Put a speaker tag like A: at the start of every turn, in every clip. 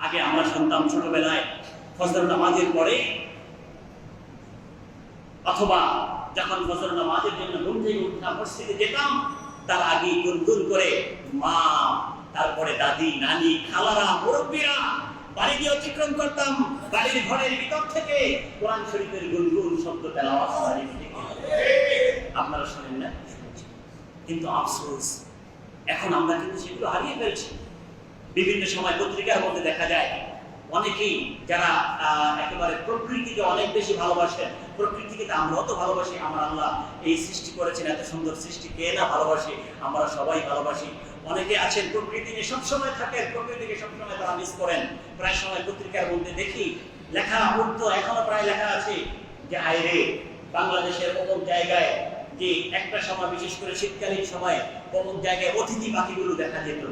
A: আগে আমরা শুনতাম ছোটবেলায় ফজর নামাজের পরে অথবা যখন ফজর নামাজের জন্য ঘুম থেকে উঠতাম মসজিদে যেতাম, তার আগে গুনগুন করে মা, তারপরে দাদি, নানি, খালারা, মুরব্বীরা বাড়ি দিয়ে অতিক্রম করতাম, বাড়ির ঘরের ভিতর থেকে কোরআন শরীফের গুনগুন শব্দ তেলাওয়াত হয়। আপনারা শোনেন না? কিন্তু আফসোস, এখন আমরা কিন্তু সেগুলো হারিয়ে ফেলছি। বিভিন্ন সময় পত্রিকার মধ্যে দেখা যায় অনেকেই যারা একেবারে প্রকৃতিকে অনেক বেশি ভালোবাসেন, প্রকৃতিকে তো আমরাও তো ভালোবাসি, আমার আল্লাহ এই সৃষ্টি করেছেন, এত সুন্দর সৃষ্টি কে না ভালোবাসি, আমরা সবাই ভালোবাসি। অনেকে আছেন প্রকৃতি নিয়ে সবসময় থাকেন, প্রকৃতিকে সবসময় তারা মিস করেন। প্রায় সময় পত্রিকার মধ্যে দেখি লেখা উঠতো, এখনো প্রায় লেখা আছে যে আইরে বাংলাদেশের অমুক জায়গায় যে একটা সময়, বিশেষ করে শীতকালীন সময় অমুক জায়গায় অতিথি পাখিগুলো দেখা যেত,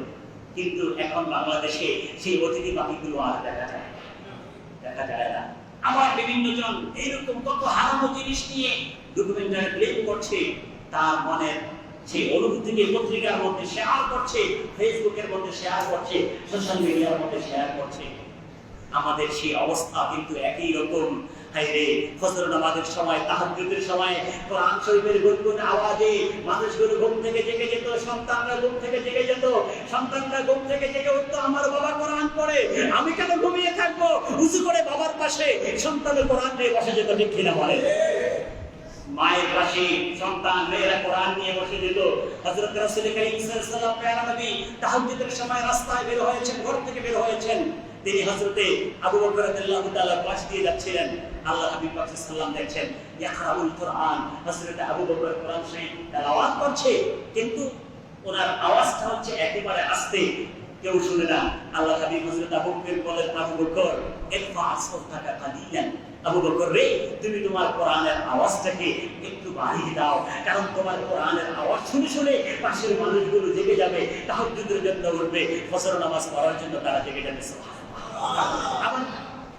A: কিন্তু এখন বাংলাদেশে সেই অতিথি পাখিগুলো আর দেখা যায় না। আবার বিভিন্ন জন এইরকম কত হারানো জিনিস নিয়ে ডকুমেন্টারি প্লে করছে, তার মনের সেই অনুভূতিকে পত্রিকার মধ্যে শেয়ার করছে, ফেসবুকের মধ্যে শেয়ার করছে, সোশ্যাল মিডিয়ার মধ্যে শেয়ার করছে। আমাদের সেই অবস্থা কিন্তু একই রকম। হায়রে, ফজর নামাজের সময়, তাহাজ্জুদের সময় কোরআন শরীফের গুনগুন আওয়াজে মানুষগুলো ঘুম থেকে জেগে যেত, সন্তানরা ঘুম থেকে জেগে যেত, সন্তানরা ঘুম থেকে জেগে উঠতো, আমার বাবা কোরআন পড়ে, আমি কেন ঘুমিয়ে থাকবো, উঁচু করে বাবার পাশে সন্তানের কোরআন নিয়ে বসে যেত, ঠিক কিনা বলে? মায়ের পাশে সন্তান মেয়েরা কোরআন নিয়ে বসে যেত। হযরত রাসূল করিম সাল্লাল্লাহু আলাইহি ওয়াসাল্লাম প্যারা নবী তাহাজ্জুদের সময় রাস্তায় বের হয়েছেন, ঘর থেকে বের হয়েছেন, তিনি হযরতে আবু বকর রাদিয়াল্লাহু তাআলা পাশ দিয়ে যাচ্ছিলেন। আল্লাহ হাবিব পাক সাল্লাল্লাহু আলাইহি ওয়াসাল্লাম দেখছেন ইয়াকরাউল কোরআন, হযরতে আবু বকর কোরআন শরীফ তেলাওয়াত করছে, কিন্তু ওনার আওয়াজটা হচ্ছে একেবারে আস্তে, কেউ শুনে না। আল্লাহ হাবিব হযরত আবু বকর বলেন, আবু বকর ইরফা সাওতাকা কালিলান, আবু বকর রে, তুমি তোমার কোরআনের আওয়াজটাকে একটু বাড়িয়ে দাও, কারণ তোমার কোরআনের আওয়াজ শুনে শুনে পাশের মানুষগুলো জেগে যাবে, তাহাজ্জুদের জন্য উঠবে, ফজর নামাজ পড়ার জন্য তারা জেগে যাবে। আবার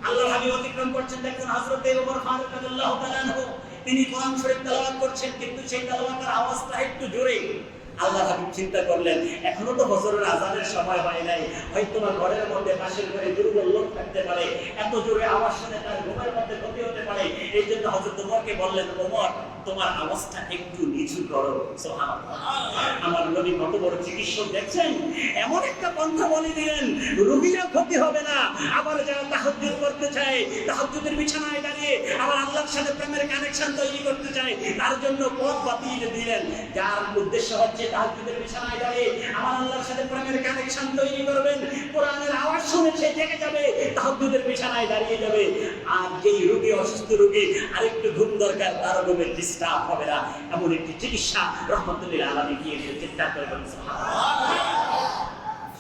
A: আল্লাহ হাবিব অতিক্রম করছেন, দেখুন হযরত ওমর ফারুক রাদিয়াল্লাহু তাআলা আনহু, তিনি কোরআন শরীফ তেলাওয়াত করছেন, কিন্তু সেই তেলাওয়াতের আওয়াজটা একটু জোরে। আল্লাহ হাবিব চিন্তা করলেন, এখনো তো ফজরের আযানের সময় হয় নাই, হয়তো বা ঘরের মধ্যে পাশের ঘরে দুর্বল লোক থাকতে পারে, এত জোরে আওয়াজ শুনে তার ঘুমের মধ্যে ক্ষতি হতে পারে। এই জন্য হযরত ওমরকে বললেন, ওমর তোমার আওয়াজটা একটু নিচু করো। সুবহানাল্লাহ, আমার নবী কত বড় চিকিৎসক দেখছেন, এমন একটা পন্থা বলে দিলেন, রোগীরও ক্ষতি হবে না। আবার যারা তাহাজ্জুদ করতে চায়, তাহাজ্জুদের বিছানায় দাঁড়িয়ে আবার আল্লাহর সাথে প্রেমের কানেকশন তৈরি করতে চায়, তার জন্য পথ বাতিয়ে দিলেন। যার উদ্দেশ্য হচ্ছে তাহাজ্জুদের বিছানায় দাঁড়িয়ে আমার আল্লাহর সাথে প্রেমের কানেকশন তৈরি করবেন, কোরআনের আওয়াজ শুনে সে জেগে যাবে, তাহাজ্জুদের বিছানায় দাঁড়িয়ে যাবে। আর যেই রোগী, অসুস্থ রোগী, আরেকটু ঘুম দরকার, তার ঘুমের ডিস্টার্ব হবে না, এমন একটি চিকিৎসা রহমতুল লিল আলামিন দিয়ে চেষ্টা করবেন।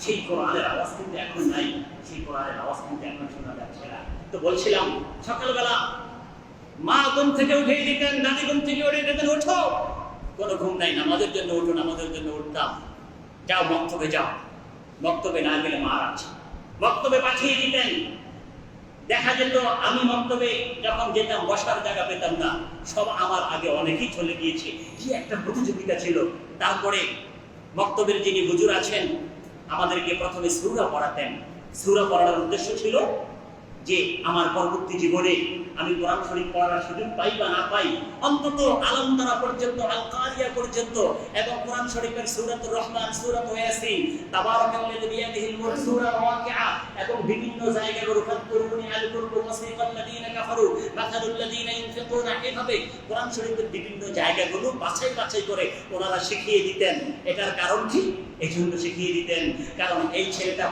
A: সেই কোরআনের আওয়াজ কিন্তু এখন নাই, সেই কোরআনের আওয়াজ কিন্তু এখন শোনা যাচ্ছে না। তো বলছিলাম, সকালবেলা মা ঘুম থেকে উঠিয়ে দিতেন, নানি ঘুম থেকে উঠিয়ে দিতেন, ওঠো, কোনো ঘুম নাই, নামাজের জন্য উঠো, নামাজের জন্য উঠতাম, যাও মক্তবে যাও, মক্তবে না গেলে মার আছে, মক্তবে পাঠিয়ে দিতেন। দেখা যেত আমি মক্তবে যখন যেতাম বসার জায়গা পেতাম না, সব আমার আগে অনেকেই চলে গিয়েছে, কি একটা প্রতিযোগিতা ছিল। তারপরে মক্তবের যিনি হুজুর আছেন আমাদেরকে প্রথমে সূরা পড়াতেন। সূরা পড়ার উদ্দেশ্য ছিল যে আমার পরবর্তী জীবনে আমি কোরআন শরীফ পড়ার সুযোগ পাই বা না পাই, অন্তত আলাম তারা পর্যন্ত, আল কারিয়া পর্যন্ত, এবং কোরআন শরীফের সূরাতুর রহমান, সূরাতুল ইয়াসিন, তাবারাকাল্লাযী বিয়াদিহিল মুলক, সূরা ওয়াকিআ, এবং বিভিন্ন জায়গায় রুফাতুরুনি আল কুরবু ওয়াসিফাল্লাযীনা কাফারু মাসালুল্লাযীনা ইনফিকুনা, এভাবে কোরআন শরীফের বিভিন্ন জায়গাগুলো বাছাই বাছাই করে ওনারা শিখিয়ে দিতেন। এটার কারণ কি? এই জন্য শিখিয়ে দিতেন কারণ এই ছেলেটা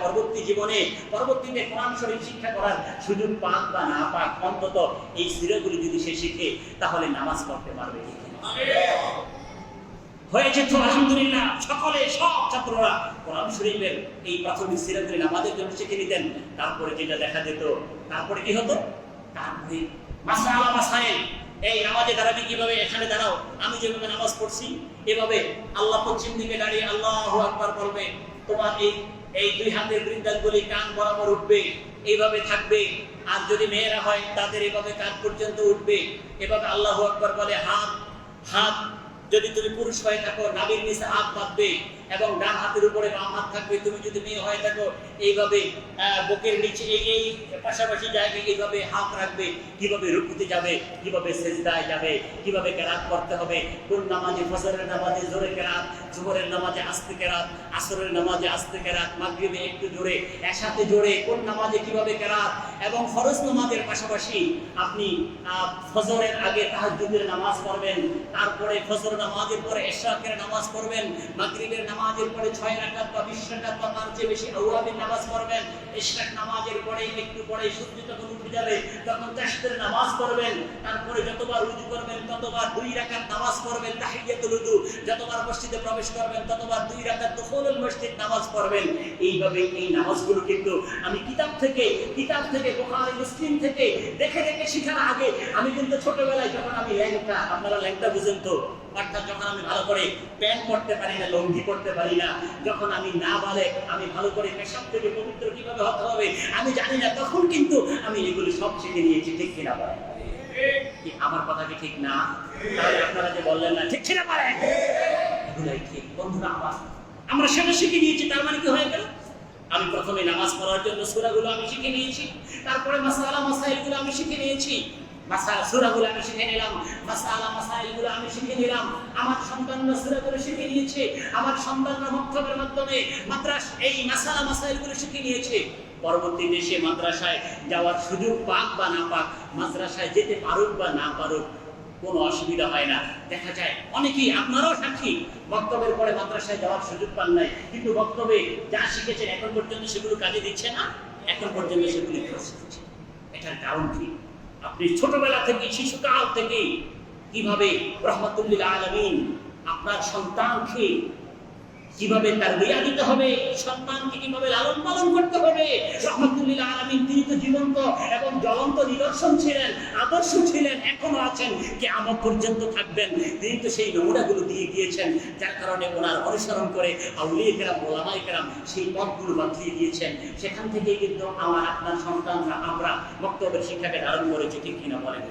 A: পরবর্তীতে কোরআন শরীফ শিক্ষা করার সুযোগ পাক বা না পাক, অন্তত এই সূরাগুলো যদি সে শিখে তাহলে নামাজ পড়তে পারবে। হয়েছে তো আলহামদুলিল্লাহ, সকলে, সব ছাত্ররা কোরআন শরীফের এই প্রাথমিক সূরাগুলো নামাজের জন্য শিখে নিতেন। তারপরে যেটা দেখা যেত, তারপরে কি হতো, তারপরে মাসআলা মাসাইল, এই নামাজে দাঁড়াবে কিভাবে, এখানে দাঁড়াও, আমি যেভাবে নামাজ পড়ছি এভাবে আল্লাহ পশ্চিম দিকে দাঁড়িয়ে আল্লাহু আকবার বলবে, তোমার এই দুই হাতের বৃদ্ধাঙ্গুলি কান বরাবর উঠবে, এইভাবে থাকবে। আর যদি মেয়েরা হয় তাদের এভাবে কান পর্যন্ত উঠবে, এভাবে আল্লাহু আকবার বলে হাত, যদি তুমি পুরুষ হয়ে থাকো নাভির নিচে হাত বাঁধবে, এবং ডান হাতের উপরে বাম হাত থাকবে। তুমি যদি মেয়ে হয়ে থাকো এইভাবে বুকের নিচে এই পাশাপাশি জায়গায় এইভাবে হাত রাখবে। কিভাবে রুকুতে যাবে, কিভাবে সিজদায় যাবে, কিভাবে কেরাত করতে হবে, কোন নামাজে, ফজরের নামাজে জোরে কেরাত, জোহরের নামাজে আস্তে কেরাত, আসরের নামাজে আস্তে কেরাত, মাগরিবে একটু জোরে, এশাতে জোরে, কোন নামাজে কিভাবে কেরাত। এবং ফরজ নামাজের পাশাপাশি আপনি ফজরের আগে তাহাজ্জুদের নামাজ পড়বেন, তারপরে ফজর নামাজের পরে এশরাকের নামাজ পড়বেন, মাগরিবের নামাজের পরে 6 রাকাত বা 20 রাকাত বা তার চেয়ে বেশি আওয়াবির নামাজ পড়বেন। এশরাক নামাজের পরে একটু পরে সূর্য যখন উঠে যাবে তখন তাশহুদের নামাজ পড়বেন। তারপরে যতবার ওযু করবেন ততবার 2 রাকাত নামাজ পড়বেন তাহিয়াতুল ওযু। যতবার মসজিদে প্রবেশ করবেন ততবার 2 রাকাত দুখুলুল মসজিদ নামাজ পড়বেন। এইভাবে এই নামাজগুলো কিন্তু আমি কিতাব থেকে বুখারী মুসলিম থেকে দেখে শেখার আগে আমি কিন্তু ছোটবেলায় যখন আমি ল্যাংটা, আপনারা ল্যাংটা বুঝেন তো, অর্থাৎ যখন আমি ভালো করে প্যান্ট পরতে পারি না, লুঙ্গি পরতে পারি না, যখন আমি না বলে আমি ভালো করে পেশাব থেকে পবিত্র কিভাবে হতে হবে আমি জানি না, তখন কিন্তু আমি এগুলো সব শিখে নিয়েছি। ঠিক কিনা বলেন? আমার কথা কি ঠিক না? তাহলে আপনারা যে বললেন না ঠিক কিনা বলেন, এগুলাই ঠিক। বন্ধুরা আমার, আমরা সেটা শিখে নিয়েছি, তার মানে কি হয়ে গেল? আমি প্রথমে নামাজ পড়ার জন্য সূরাগুলো আমি শিখে নিয়েছি, তারপরে মাসালা মাসাইলগুলো আমি শিখে নিয়েছি, সূরাগুলো আমি শিখে নিলাম, মাসালা মাসাইলগুলো আমি শিখে নিলাম। আমার সন্তানরা সূরাগুলো শিখে নিয়েছে, আমার সন্তানরা মক্তবের মাধ্যমে এই মাসালা মাসাইলগুলো শিখে নিয়েছে। পরবর্তী দেশে মাদ্রাসায় যাওয়ার সুযোগ পাক বা না পাক, মাদ্রাসায় যেতে পারুক বা না পারুক, কোনো অসুবিধা হয় না। দেখা যায় অনেকেই, আপনারাও সাক্ষী, বক্তব্যের পরে মাদ্রাসায় যাওয়ার সুযোগ পান নাই, কিন্তু বক্তব্যে যা শিখেছেন এখন পর্যন্ত সেগুলো কাজে দিচ্ছে না, এখন পর্যন্ত সেগুলি শিখছে। এটার কারণ কি? আপনি ছোটবেলা থেকে, শিশুকাল থেকে কিভাবে রহমাতুল লিল আলামিন আপনার সন্তানকে কিভাবে তারবিয়া দিতে হবে, সন্তানকে কিভাবে লালন পালন করতে হবে। রহমাতুল লিল আলামিন তিনি তো জীবন্ত এবং জ্বলন্ত নিদর্শন ছিলেন, আদর্শ ছিলেন, এখনো আছেন, কিয়ামত পর্যন্ত থাকবেন। তিনি তো সেই নমুনাগুলো দিয়ে গিয়েছেন, যার কারণে ওনার অনুসরণ করে আউলিয়া কেরাম, ওলামায়ে কেরাম সেই পথগুলো বাতলিয়ে দিয়েছেন। সেখান থেকেই কিন্তু আমার আপনার সন্তানরা, আমরা বক্তব্যের শিক্ষাকে ধারণ করেছি। ঠিক কিনা বলেন?